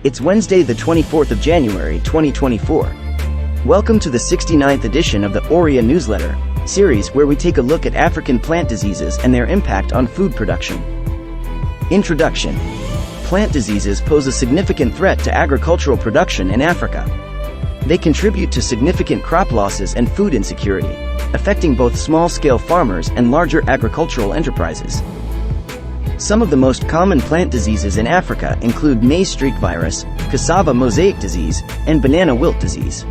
It's Wednesday, the 24th of January, 2024. Welcome to the 69th edition of the Ouria newsletter series, where we take a look at African plant diseases and their impact on food production. Introduction. Plant diseases pose a significant threat to agricultural production in Africa. They contribute to significant crop losses and food insecurity, affecting both small-scale farmers and larger agricultural enterprises. Some of the most common plant diseases in Africa include maize streak virus, cassava mosaic disease, and banana wilt disease.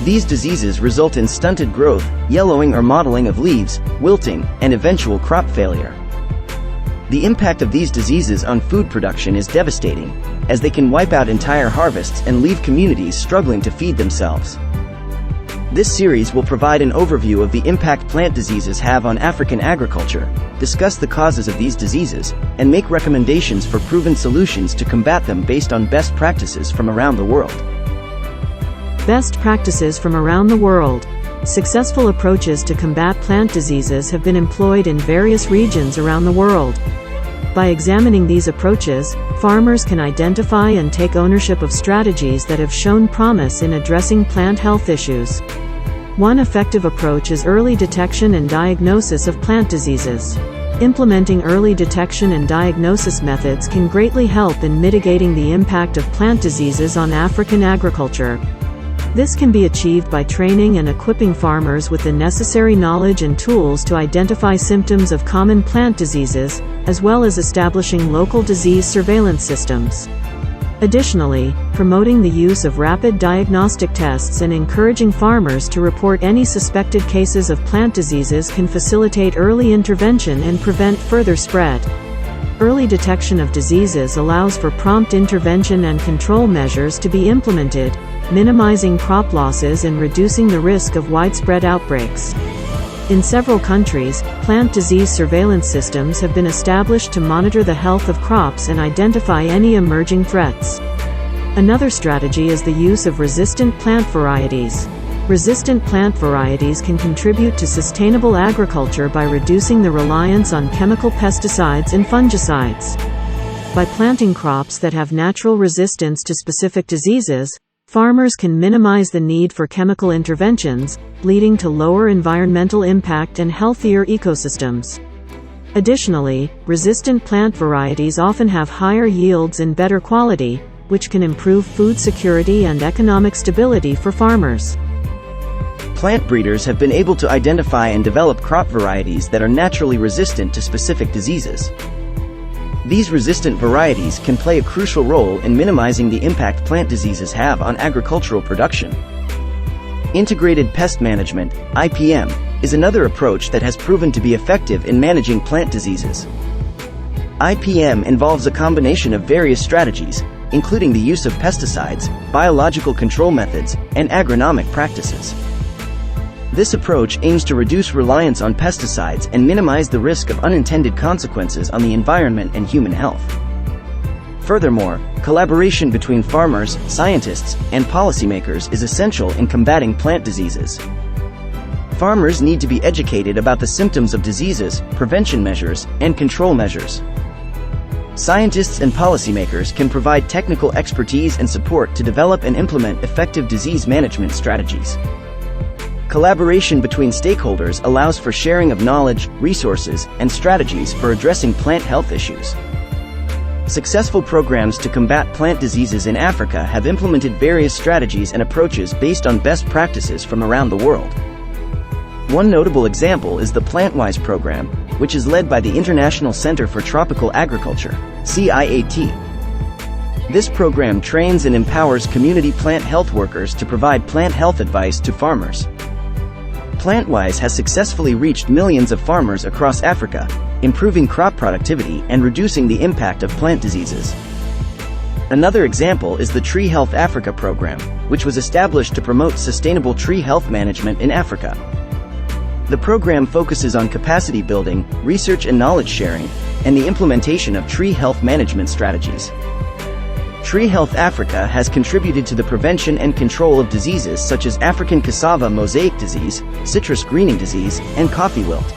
These diseases result in stunted growth, yellowing or mottling of leaves, wilting, and eventual crop failure. The impact of these diseases on food production is devastating, as they can wipe out entire harvests and leave communities struggling to feed themselves. This series will provide an overview of the impact plant diseases have on African agriculture, discuss the causes of these diseases, and make recommendations for proven solutions to combat them based on best practices from around the world. Best practices from around the world. Successful approaches to combat plant diseases have been employed in various regions around the world. By examining these approaches, farmers can identify and take ownership of strategies that have shown promise in addressing plant health issues. One effective approach is early detection and diagnosis of plant diseases. Implementing early detection and diagnosis methods can greatly help in mitigating the impact of plant diseases on African agriculture. This can be achieved by training and equipping farmers with the necessary knowledge and tools to identify symptoms of common plant diseases, as well as establishing local disease surveillance systems. Additionally, promoting the use of rapid diagnostic tests and encouraging farmers to report any suspected cases of plant diseases can facilitate early intervention and prevent further spread. Early detection of diseases allows for prompt intervention and control measures to be implemented, minimizing crop losses and reducing the risk of widespread outbreaks. In several countries, plant disease surveillance systems have been established to monitor the health of crops and identify any emerging threats. Another strategy is the use of resistant plant varieties. Resistant plant varieties can contribute to sustainable agriculture by reducing the reliance on chemical pesticides and fungicides. By planting crops that have natural resistance to specific diseases, farmers can minimize the need for chemical interventions, leading to lower environmental impact and healthier ecosystems. Additionally, resistant plant varieties often have higher yields and better quality, which can improve food security and economic stability for farmers. Plant breeders have been able to identify and develop crop varieties that are naturally resistant to specific diseases. These resistant varieties can play a crucial role in minimizing the impact plant diseases have on agricultural production. Integrated pest management, IPM, is another approach that has proven to be effective in managing plant diseases. IPM involves a combination of various strategies, including the use of pesticides, biological control methods, and agronomic practices. This approach aims to reduce reliance on pesticides and minimize the risk of unintended consequences on the environment and human health. Furthermore, collaboration between farmers, scientists, and policymakers is essential in combating plant diseases. Farmers need to be educated about the symptoms of diseases, prevention measures, and control measures. Scientists and policymakers can provide technical expertise and support to develop and implement effective disease management strategies. Collaboration between stakeholders allows for sharing of knowledge, resources, and strategies for addressing plant health issues. Successful programs to combat plant diseases in Africa have implemented various strategies and approaches based on best practices from around the world. One notable example is the PlantWise program, which is led by the International Center for Tropical Agriculture, CIAT. This program trains and empowers community plant health workers to provide plant health advice to farmers. PlantWise has successfully reached millions of farmers across Africa, improving crop productivity and reducing the impact of plant diseases. Another example is the Tree Health Africa program, which was established to promote sustainable tree health management in Africa. The program focuses on capacity building, research and knowledge sharing, and the implementation of tree health management strategies. Tree Health Africa has contributed to the prevention and control of diseases such as African cassava mosaic disease, citrus greening disease, and coffee wilt.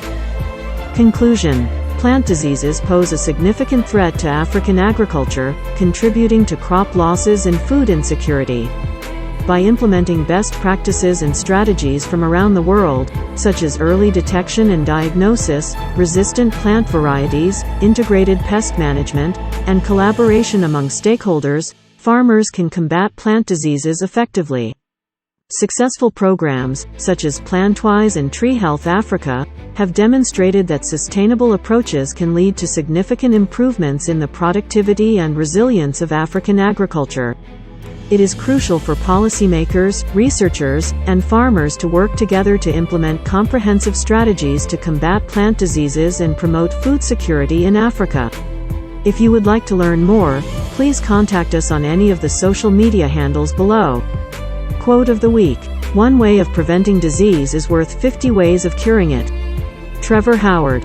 Conclusion. plant diseases pose a significant threat to African agriculture, contributing to crop losses and food insecurity. By implementing best practices and strategies from around the world, such as early detection and diagnosis, resistant plant varieties, integrated pest management, and collaboration among stakeholders, farmers can combat plant diseases effectively. Successful programs, such as Plantwise and Tree Health Africa, have demonstrated that sustainable approaches can lead to significant improvements in the productivity and resilience of African agriculture. It is crucial for policymakers, researchers, and farmers to work together to implement comprehensive strategies to combat plant diseases and promote food security in Africa. If you would like to learn more, please contact us on any of the social media handles below. Quote of the week: "One way of preventing disease is worth 50 ways of curing it." Trevor Howard.